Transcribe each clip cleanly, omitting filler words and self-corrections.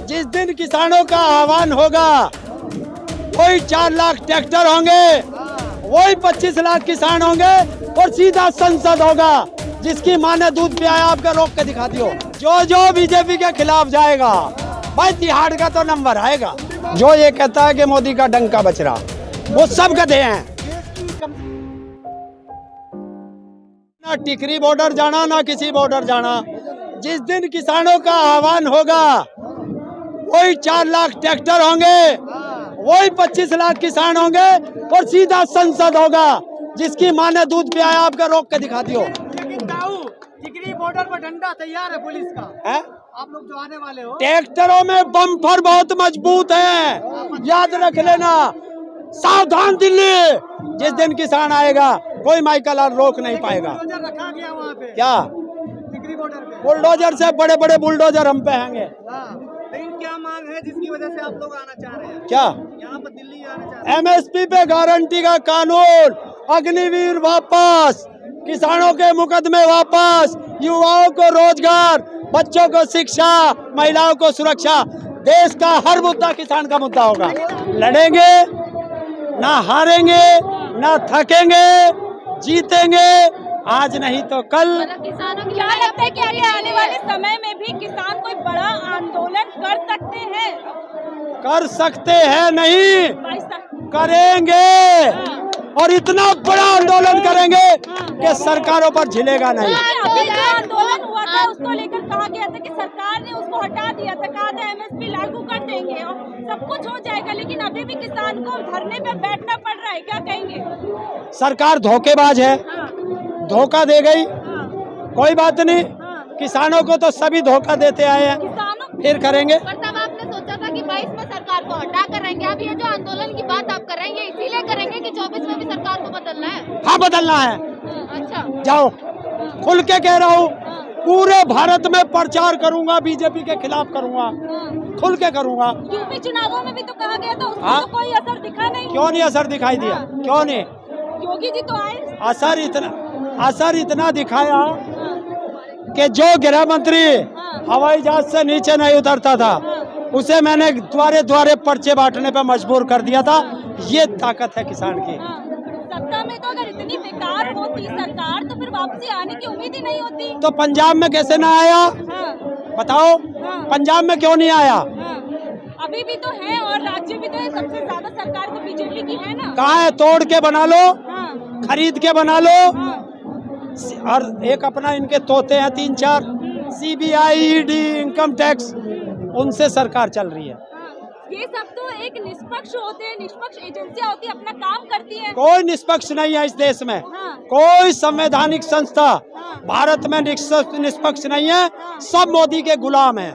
जिस दिन किसानों का आह्वान होगा वही 4 लाख ट्रैक्टर होंगे, वही 25 लाख किसान होंगे और सीधा संसद होगा। जिसकी मां ने दूध पियाया आपका रोक के दिखा दियो। जो बीजेपी के खिलाफ जाएगा भाई तिहाड़ का तो नंबर आएगा। जो ये कहता है कि मोदी का डंका बच रहा, वो सब गधे हैं। ना टिकरी बॉर्डर जाना ना किसी बॉर्डर जाना। जिस दिन किसानों का आह्वान होगा वही 4 लाख ट्रैक्टर होंगे, वही 25 लाख किसान होंगे और सीधा संसद होगा। जिसकी मां ने दूध पियाया आपका रोक के दिखा दियो। लेकिन ताऊ टिकरी बॉर्डर पर डंडा तैयार है पुलिस का है? आप लोग जो आने वाले हो ट्रैक्टरों में बम्पर बहुत मजबूत है, याद रख लेना। सावधान दिल्ली, जिस दिन किसान आएगा कोई माइकल और रोक नहीं पाएगा। बुलडोजर रखा गया वहाँ पे क्या टिकरी बॉर्डर पे। बुलडोजर से बड़े बड़े बुलडोजर हम पे हैंगे। हाँ, लेकिन क्या मांग है जिसकी वजह से आप लोग आना चाह रहे हैं? क्या यहाँ पर दिल्ली आना चाह रहे हैं? MSP पे गारंटी का कानून, अग्निवीर वापस, किसानों के मुकदमे वापस, युवाओं को रोजगार, बच्चों को शिक्षा, महिलाओं को सुरक्षा। देश का हर मुद्दा किसान का मुद्दा होगा। लड़ेंगे, ना हारेंगे, ना थकेंगे, जीतेंगे। आज नहीं तो कल। किसानों क्या लगता है कि आगे आने वाले समय में भी किसान कोई बड़ा आंदोलन कर सकते हैं? कर सकते हैं नहीं, 22 तक। करेंगे और इतना बड़ा आंदोलन करेंगे कि सरकारों पर झिलेगा नहीं। अभी जो आंदोलन हुआ था उसको लेकर कहा गया था कि सरकार ने उसको हटा दिया था, कहा था MSP लागू कर देंगे और सब कुछ हो जाएगा, लेकिन अभी भी किसान को धरने पे बैठना पड़ रहा है। क्या कहेंगे? सरकार धोखेबाज है, धोखा दे गई। कोई बात नहीं, किसानों को तो सभी धोखा देते आए हैं, किसानों फिर करेंगे। तब आपने सोचा था कि 22 में सरकार को हटा कर रहेंगे, अब ये जो आंदोलन की बात आप करेंगे इसीलिए करेंगे कि 24 में भी सरकार को बदलना है? हाँ, बदलना है। अच्छा, जाओ, खुल के कह रहा हूँ, पूरे भारत में प्रचार करूंगा, बीजेपी के खिलाफ करूंगा, खुल के करूंगा। यूपी चुनावों में भी तो कहा गया था, उसमें हाँ? तो कोई असर दिखा नहीं। क्यों नहीं असर दिखाई दिया? क्यों नहीं? योगी जी तो आए। असर इतना दिखाया कि जो गृह मंत्री हवाई जहाज से नीचे नहीं उतरता था उसे मैंने द्वारे द्वारे पर्चे बांटने पर मजबूर कर दिया था। ये ताकत है किसान की। सत्ता में तो अगर इतनी बेकार होती सरकार तो फिर वापसी आने की उम्मीद ही नहीं होती। तो पंजाब में कैसे ना आया? हाँ, बताओ, पंजाब में क्यों नहीं आया? हाँ, अभी भी तो है और राज्य भी तो है, सबसे ज्यादा सरकार तो बीजेपी की है ना। कहाँ है? तोड़ के बना लो, हाँ, खरीद के बना लो। हाँ, और एक अपना इनके तोते हैं 3-4, CBI, ED, इनकम टैक्स, उनसे सरकार चल रही है। हाँ। ये सब तो एक निष्पक्ष होते हैं, निष्पक्ष एजेंसियां होती है, अपना काम करती है। कोई निष्पक्ष नहीं है इस देश में। हाँ, कोई संवैधानिक संस्था हाँ, भारत में निष्पक्ष नहीं है। सब मोदी के गुलाम हैं।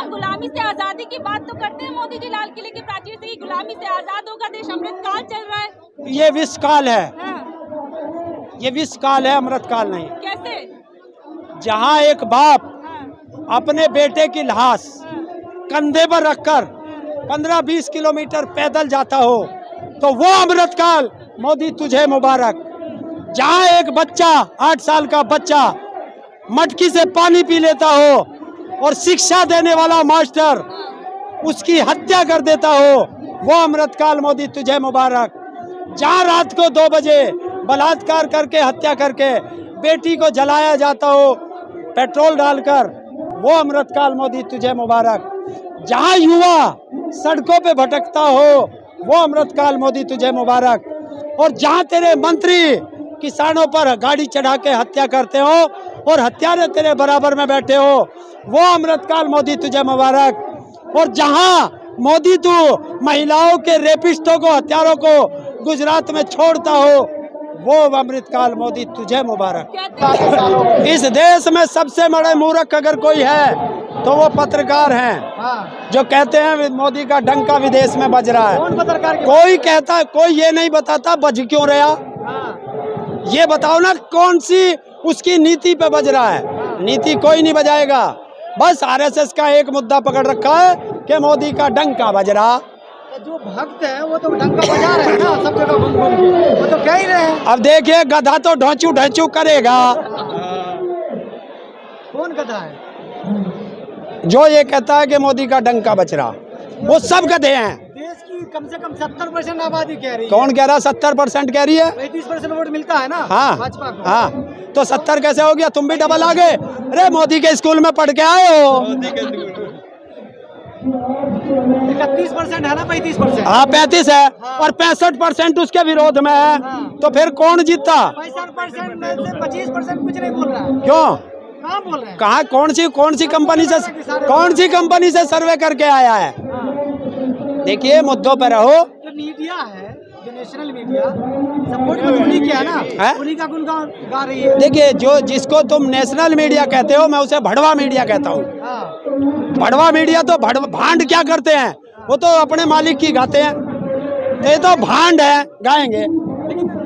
गुलामी से आजादी की बात तो करते हैं मोदी जी, लाल किले की प्राचीर से कि गुलामी से आजाद होगा देश, अमृतकाल चल रहा है। ये विषकाल है, हाँ, ये विषकाल है, अमृतकाल नहीं। कैसे? जहाँ एक बाप हाँ, अपने बेटे की लाश हाँ, कंधे पर रखकर 15-20 किलोमीटर पैदल जाता हो तो वो अमृतकाल। मोदी तुझे मुबारक। जहाँ एक बच्चा, 8 साल का बच्चा मटकी से पानी पी लेता हो और शिक्षा देने वाला मास्टर उसकी हत्या कर देता हो, वो अमृतकाल। मोदी तुझे मुबारक। जहाँ रात को 2 बजे बलात्कार करके, हत्या करके बेटी को जलाया जाता हो पेट्रोल डालकर, वो अमृतकाल। मोदी तुझे मुबारक। जहाँ युवा सड़कों पे भटकता हो, वो अमृतकाल। मोदी तुझे मुबारक। और जहाँ तेरे मंत्री किसानों पर गाड़ी चढ़ा के हत्या करते हो और हत्यारे तेरे बराबर में बैठे हो, वो अमृतकाल। मोदी तुझे मुबारक। और जहाँ मोदी तू महिलाओं के रेपिस्टों को, हत्यारों को गुजरात में छोड़ता हो, वो अमृतकाल। मोदी तुझे मुबारक। इस देश में सबसे बड़े मूर्ख अगर कोई है तो वो पत्रकार हैं, जो कहते हैं मोदी का डंका विदेश में बज रहा है। कौन पत्रकार की कोई कहता, कोई ये नहीं बताता बज क्यों रहा। हाँ, ये बताओ ना कौन सी उसकी नीति पे बज रहा है। नीति कोई नहीं बजाएगा। बस RSS का एक मुद्दा पकड़ रखा है कि मोदी का डंका बज रहा। तो जो भक्त है वो तो डंका बजा रहे हैं ना सब जगह घूम घूम के, वो तो कह ही रहे हैं। अब देखिए, गधा तो ढोंचू ढोंचू करेगा। कौन गधा है? जो ये कहता है कि मोदी का डंका बच रहा, वो सब गधे हैं। देश की कम से कम 70% आबादी कह रही है। कौन कह रहा 70% कह रही है? 35% वोट मिलता है ना हाँ भाजपा को। हाँ, तो 70 कैसे हो गया? तुम भी डबल आ गए। अरे मोदी के स्कूल में पढ़ के आए हो। 31% है ना, 35%। हाँ 35 है और 65% उसके विरोध में है। तो फिर कौन जीता? 65% में से 25% कुछ नहीं बोल रहा है। क्यों? कहाँ बोल रहे हैं? कहाँ कौन सी कंपनी से सर्वे करके आया है? देखिए मुद्दों पर रहो। जो मीडिया है, जो नेशनल मीडिया सपोर्ट तो उन्हीं किया ना, उन्हीं का गुणगान गा रही है। देखिए जो तुम नेशनल मीडिया कहते हो, मैं उसे भड़वा मीडिया कहता हूँ। भड़वा मीडिया तो भांड क्या करते हैं, वो तो अपने मालिक की गाते हैं। ये तो भांड है, गाएंगे।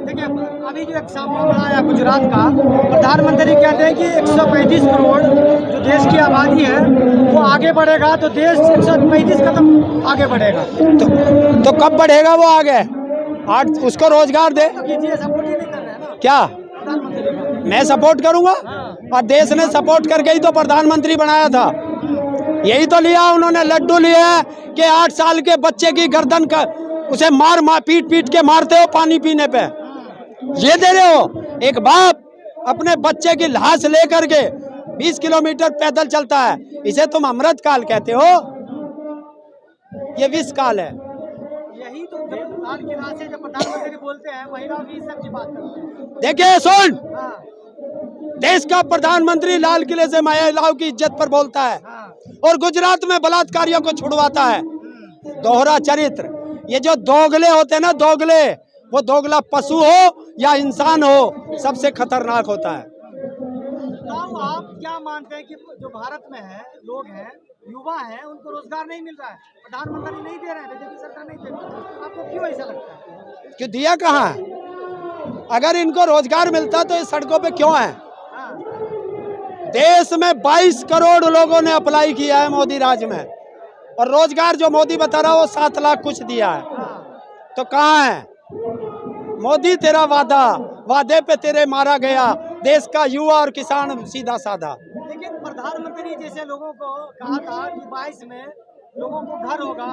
देखिए अभी जो एग्जाम्पल आया गुजरात का, प्रधानमंत्री कहते हैं कि 135 करोड़ जो देश की आबादी है वो आगे बढ़ेगा तो देश 135 कदम आगे बढ़ेगा। तो कब बढ़ेगा वो आगे? आज उसको रोजगार दे। कीजिए, सपोर्ट ही नहीं कर रहे हैं ना क्या प्रधानमंत्री को। मैं सपोर्ट करूंगा? और देश ने सपोर्ट करके ही तो प्रधानमंत्री बनाया था। यही तो लिया उन्होंने, लड्डू लिया कि 8 साल के बच्चे की गर्दन का उसे मार पीट के मारते हो पानी पीने पे, ये दे रहे हो। एक बाप अपने बच्चे की लाश लेकर के 20 किलोमीटर पैदल चलता है, इसे तुम अमृत काल कहते हो? ये विष काल है। यही तो लाल किला से जब प्रधानमंत्री बोलते हैं महिलाओं की इज्जत की बात करते हैं। देखिए सुन, हाँ, देश का प्रधानमंत्री लाल किले से महिलाओं की इज्जत पर बोलता है हाँ, और गुजरात में बलात्कारियों को छुड़वाता है। दोहरा चरित्र। ये जो दोगले होते हैं ना, दोगले, वो दोगला पशु हो या इंसान हो, सबसे खतरनाक होता है। तो आप क्या मानते हैं कि जो भारत में है, लोग हैं, युवा हैं, उनको रोजगार नहीं मिल रहा है, प्रधानमंत्री नहीं दे रहे हैं, बीजेपी सरकार नहीं दे रही है, आपको क्यों ऐसा लगता है? क्यों दिया कहाँ है? अगर इनको रोजगार मिलता तो ये सड़कों पे क्यों है? हाँ, देश में 22 करोड़ लोगों ने अप्लाई किया है मोदी राज में, और रोजगार जो मोदी बता रहा है वो 7 लाख कुछ दिया है। तो कहाँ है मोदी? तेरा वादे पे तेरे मारा गया देश का युवा और किसान सीधा साधा। लेकिन प्रधानमंत्री जैसे लोगों को कहा था कि 22 में लोगों को घर होगा,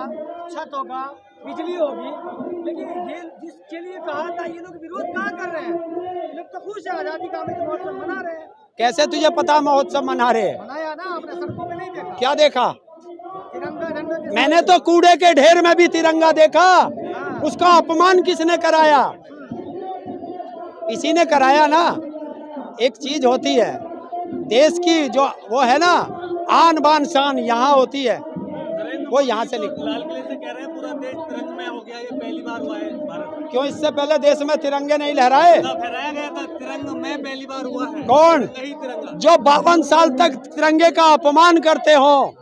छत होगा, बिजली होगी, लेकिन ये जिसके लिए कहा था ये लोग विरोध कहाँ कर रहे हैं? ये लोग तो खुश है, आजादी का अमृत महोत्सव मना रहे हैं। कैसे तुझे पता महोत्सव मना रहे? मनाया ना, आपने सड़कों में नहीं देखा? क्या देखा? तिरंगा झंडा के मैंने तो कूड़े के ढेर में भी तिरंगा देखा। उसका अपमान किसने कराया? इसी ने कराया ना। एक चीज होती है देश की, जो वो है ना आन बान शान, यहाँ होती है, वो यहाँ से निकल। लाल किले से कह रहे हैं पूरा देश तिरंगमय हो गया, ये पहली बार हुआ है भारत में। क्यों इससे पहले देश में तिरंगे नहीं लहराए? फहराया गया था, तिरंगमय पहली बार हुआ है। कौन? यही तिरंगा। जो 52 साल तक तिरंगे का अपमान करते हो,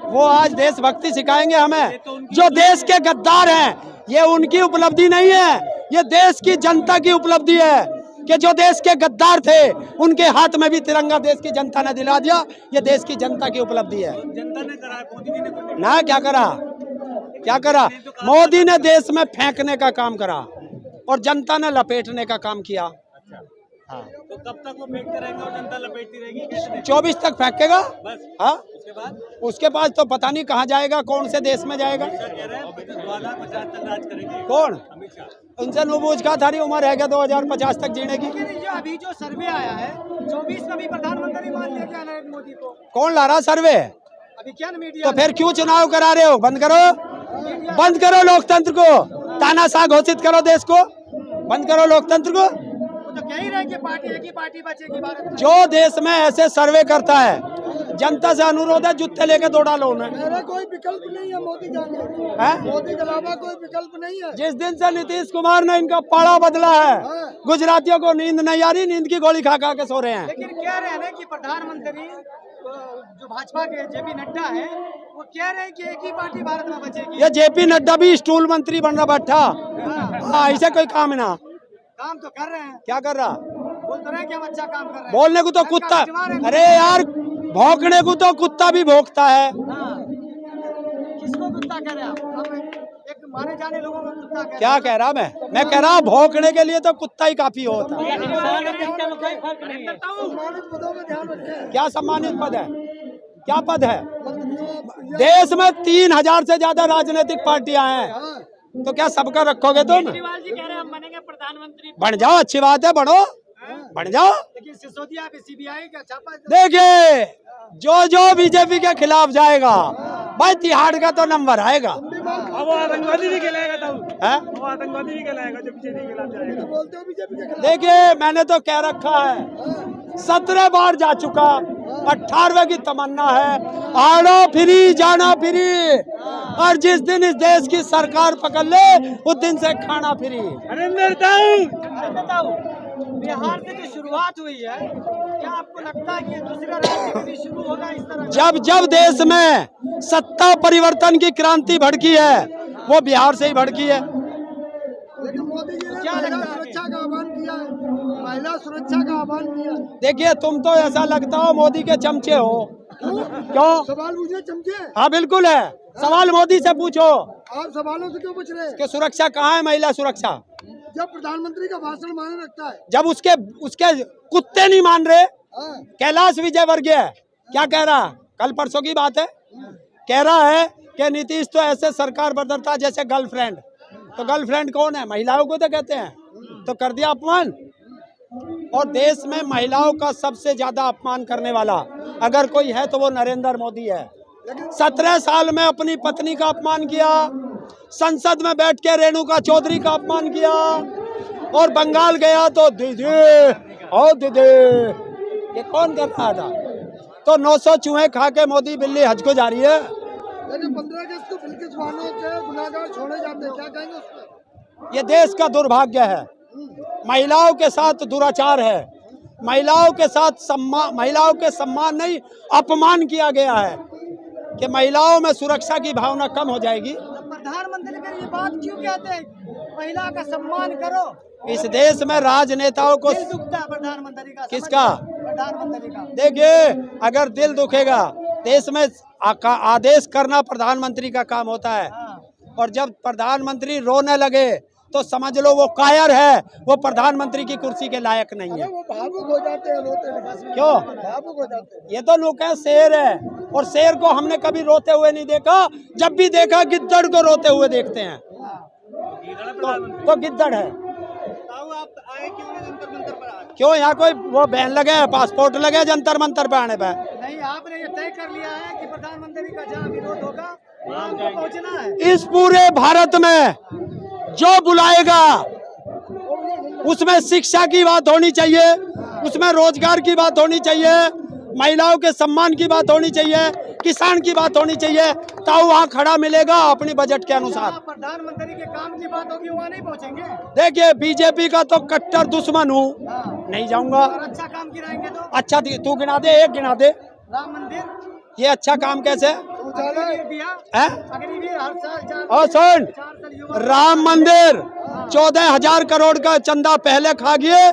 वो आज देशभक्ति सिखाएंगे हमें? जो देश के गद्दार हैं, ये उनकी उपलब्धि नहीं है, ये देश की जनता की उपलब्धि है कि जो देश के गद्दार थे उनके हाथ में भी तिरंगा देश की जनता ने दिला दिया। ये देश की जनता की उपलब्धि है। जनता ने करा, मोदी जी ने कुछ नहीं ना क्या करा? क्या करा? मोदी ने देश में फेंकने का काम करा और जनता ने लपेटने का काम किया। हाँ, तो कब तक वो फेंकते रहेंगे और जनता लपेटती रहेगी? कैसे देखें? 24 तक फेंकेगा। बस हाँ, उसके बाद तो पता नहीं कहाँ जाएगा, कौन से देश में जाएगा। क्या कह रहे हैं 2050 तक राज करेंगे कौन? अमित शाह। उनसे नबूझ का थारी उम्र है क्या 2050 तक जीने की? लेकिन जो अभी जो सर्वे आया है 24 में भी प्रधानमंत्री मान लिया क्या नरेंद्र मोदी को? कौन ला रहा सर्वे? अभी क्या मीडिया? तो फिर क्यों चुनाव करा रहे हो? बंद करो, बंद करो लोकतंत्र को, तानाशाह घोषित करो देश को, बंद करो लोकतंत्र को। तो कह ही रहे कि पार्टी एक ही पार्टी बचेगी भारत में। जो देश में ऐसे सर्वे करता है, जनता से अनुरोध है जूते लेके दौड़ा लो उन्हें। मेरा कोई विकल्प नहीं है मोदी जाने, मोदी के अलावा कोई विकल्प नहीं है। जिस दिन से नीतीश कुमार ने इनका पाड़ा बदला है, गुजरातियों को नींद नहीं आ रही, नींद की गोली खा खा के सो रहे हैं। लेकिन कह रहे हैं ना कि प्रधानमंत्री जो भाजपा के जेपी नड्डा है, वो कह रहे हैं कि एक ही पार्टी भारत में बचेगी। ये जेपी नड्डा भी स्टूल मंत्री बन रहा बैठा। हाँ, ऐसे कोई काम ना। काम तो कर रहे हैं। क्या कर रहा? बोल तो रहे हैं कि हम अच्छा काम कर रहे हैं। बोलने को तो कुत्ता, अरे यार भौंकने को तो कुत्ता भी भौंकता है। किसको कुत्ता कह रहे हैं आप? एक माने जाने लोगों को कुत्ता कह रहे हैं। क्या कह रहा मैं कह रहा भौंकने के लिए तो कुत्ता ही काफी होता है। क्या सम्मानित पद है? क्या पद है? देश में 3000 से ज्यादा राजनीतिक पार्टियां हैं, तो क्या सबका रखोगे तुम? केजरीवाल जी कह रहे हैं हम बनेंगे प्रधानमंत्री। बन जाओ, अच्छी बात है, बढ़ो, बन जाओ। लेकिन सिसोदिया पे सीबीआई का छापा। देखिए, जो बीजेपी के खिलाफ जाएगा भाई, तिहाड़ का तो नंबर आएगा। अब वो आतंकवादी भी कहलाएगा, तब है? वो आतंकवादी भी कहलाएगा जो बीजेपी के खिलाफ जाएगा। देखिए, मैंने तो कह रखा है, 17 बार जा चुका, 18वें की तमन्ना है, आना फ्री जाना फ्री, और जिस दिन इस देश की सरकार पकड़ ले उस दिन से खाना फ्री। बताओ, बिहार से जो शुरुआत हुई है, क्या आपको लगता है कि दूसरा राज्य में भी शुरू होगा इस तरह? जब देश में सत्ता परिवर्तन की क्रांति भड़की है, वो बिहार से ही भड़की है। लेकिन मोदी जी ने महिला सुरक्षा का आह्वान किया है, महिला सुरक्षा का आह्वान किया। देखिए, तुम तो ऐसा लगता हो मोदी के चमचे हो। क्यों? सवाल मुझे चमचे। हाँ बिल्कुल है, सवाल मोदी से पूछो आप सवालों से क्यों पूछ रहे हैं? कि सुरक्षा कहाँ है, महिला सुरक्षा? जब प्रधानमंत्री का भाषण माने रखता है। जब उसके कुत्ते नहीं मान रहे। कैलाश विजयवर्गीय क्या कह रहा, कल परसों की बात है, कह रहा है कि नीतीश तो ऐसे सरकार बदलता जैसे गर्लफ्रेंड। तो गर्लफ्रेंड कौन है? महिलाओं को तो कहते हैं। तो कर दिया अपमान। और देश में महिलाओं का सबसे ज्यादा अपमान करने वाला अगर कोई है तो वो नरेंद्र मोदी है। 17 साल में अपनी पत्नी का अपमान किया, संसद में बैठ के रेणुका चौधरी का अपमान किया, और बंगाल गया तो दीदी ओ दीदी, ये कौन कर रहा था? तो 900 चूहे खा के मोदी बिल्ली हज को जा रही है। लेकिन 15 अगस्त को बिल्किस बानो के गुनाहगार छोड़े जाते हैं, क्या कहेंगे उस पर? ये देश का दुर्भाग्य है। महिलाओं के साथ दुराचार है, महिलाओं के साथ महिलाओं के सम्मान नहीं, अपमान किया गया है कि महिलाओं में सुरक्षा की भावना कम हो जाएगी। प्रधानमंत्री का ये बात क्यों कहते हैं, महिला का सम्मान करो? इस देश में राजनेताओं को दिल दुखता है प्रधानमंत्री का। किसका? प्रधानमंत्री का। देखिए, अगर दिल दुखेगा, देश में आदेश करना प्रधानमंत्री का काम होता है, और जब प्रधानमंत्री रोने लगे तो समझ लो वो कायर है, वो प्रधानमंत्री की कुर्सी के लायक नहीं है। वो भावुक हो जाते हैं, रोते हैं। क्यों? भावुक हो जाते हैं। ये तो लोग हैं शेर है, और शेर को हमने कभी रोते हुए नहीं देखा। जब भी देखा गिद्दड़ को रोते हुए देखते हैं। तो गिद्दड़ है। आप आए क्यों जंतर मंतर पर? आज क्यों? यहाँ कोई वो बैन लगे, पासपोर्ट लगे जंतर मंतर पे आने पे? नहीं, आपने ये तय कर लिया है कि प्रधानमंत्री का जहाँ विरोध होगा वहाँ आपको पहुँचना है। इस पूरे भारत में जो बुलाएगा उसमें शिक्षा की बात होनी चाहिए, उसमें रोजगार की बात होनी चाहिए, महिलाओं के सम्मान की बात होनी चाहिए, किसान की बात होनी चाहिए, तो वहाँ खड़ा मिलेगा अपनी बजट के अनुसार। प्रधानमंत्री के काम की बात होगी, वहाँ नहीं पहुँचेंगे। देखिए, बीजेपी का तो कट्टर दुश्मन हूँ, नहीं जाऊंगा। और अच्छा काम गिराएंगे तो? अच्छा तू गिना दे, एक गिना दे। राम मंदिर, ये अच्छा काम कैसे? अग्निवीर दिया, है? अग्निवीर हर साल और सुन, 4 साल युवा। राम मंदिर 14,000 करोड़ का चंदा पहले खा गए,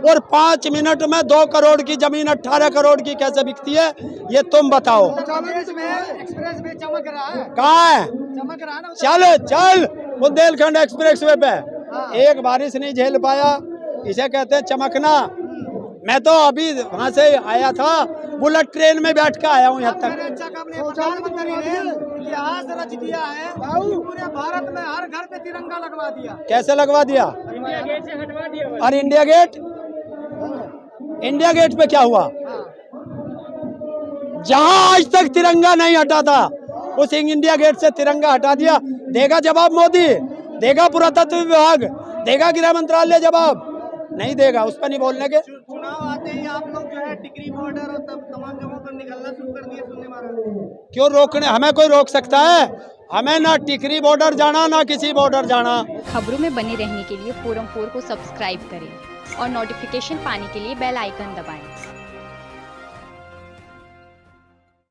और 5 मिनट में 2 करोड़ की जमीन 18 करोड़ की कैसे बिकती है, ये तुम बताओ। एक्सप्रेस में चमक रहा है। कहाँ है? चमक रहा है ना। चल बुंदेलखंड एक्सप्रेस वे पे एक बारिश नहीं झेल पाया, इसे कहते हैं चमकना। मैं तो अभी वहाँ से आया था, बुलेट ट्रेन में बैठ के आया हूँ यहाँ तक। अच्छा काम ने प्रधानमंत्री ने इतिहास रच दिया है, पूरे भारत में हर घर पे तिरंगा लगवा दिया। कैसे लगवा दिया? इंडिया गेट से हटवा दिया। और इंडिया गेट पे क्या हुआ? जहां आज तक तिरंगा नहीं हटा था, उस इंडिया गेट से तिरंगा हटा दिया। देगा जवाब मोदी? देगा पुरातत्व विभाग? देगा गृह मंत्रालय जवाब? नहीं देगा, उस पर नहीं बोलने के। चुनाव आते ही आप लोग जो है टिकरी बॉर्डर और तमाम जगहों पर निकलना शुरू कर दिए, सुनने में। क्यों रोकने? हमें कोई रोक सकता है? हमें ना टिकरी बॉर्डर जाना, ना किसी बॉर्डर जाना। खबरों में बने रहने के लिए फोरम 4 को सब्सक्राइब करें और नोटिफिकेशन पाने के लिए बेल आइकन दबाएं।